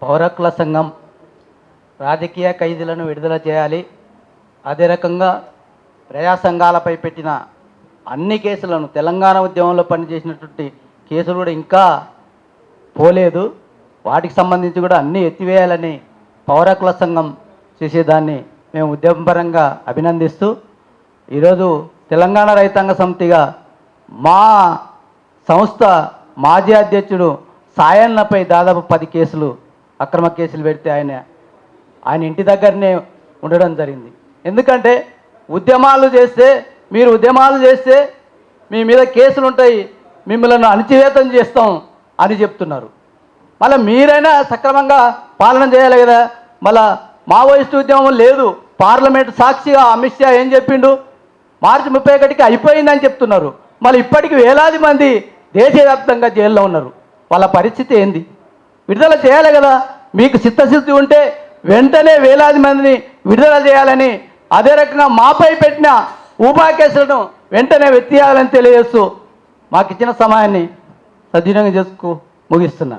పౌరకుల సంఘం రాజకీయ ఖైదీలను విడుదల చేయాలి. అదే రకంగా ప్రజా సంఘాలపై పెట్టిన అన్ని కేసులను తెలంగాణ ఉద్యమంలో పనిచేసినటువంటి కేసులు కూడా ఇంకా పోలేదు. వాటికి సంబంధించి కూడా అన్నీ ఎత్తివేయాలని పౌరకుల సంఘం చేసేదాన్ని మేము ఉద్యమపరంగా అభినందిస్తూ ఈరోజు తెలంగాణ రైతాంగ సమితిగా మా సంస్థ మాజీ అధ్యక్షుడు సాయన్నపై దాదాపు 10 కేసులు అక్రమ కేసులు పెడితే ఆయన ఇంటి దగ్గరనే ఉండడం జరిగింది. ఎందుకంటే ఉద్యమాలు చేస్తే మీ మీద కేసులు ఉంటాయి, మిమ్మల్ని అణచివేతం చేస్తాం అని చెప్తున్నారు. మళ్ళీ మీరైనా సక్రమంగా పాలన చేయాలి కదా. మళ్ళా మావోయిస్టు ఉద్యమం లేదు. పార్లమెంట్ సాక్షిగా అమిత్ షా ఏం చెప్పిండు, మార్చి 31కి అయిపోయిందని చెప్తున్నారు. మళ్ళీ ఇప్పటికి వేలాది మంది దేశవ్యాప్తంగా జైల్లో ఉన్నారు. వాళ్ళ పరిస్థితి ఏంది? విడుదల చేయాలి కదా. మీకు చిత్తశుద్ధి ఉంటే వెంటనే వేలాది మందిని విడుదల చేయాలని, అదే రకంగా మాపై పెట్టిన ఊబా కేసులను వెంటనే వెత్తియాలని తెలియజేస్తూ మాకు ఇచ్చిన సమయాన్ని సద్వినియోగం చేసుకు ముగిస్తున్నా.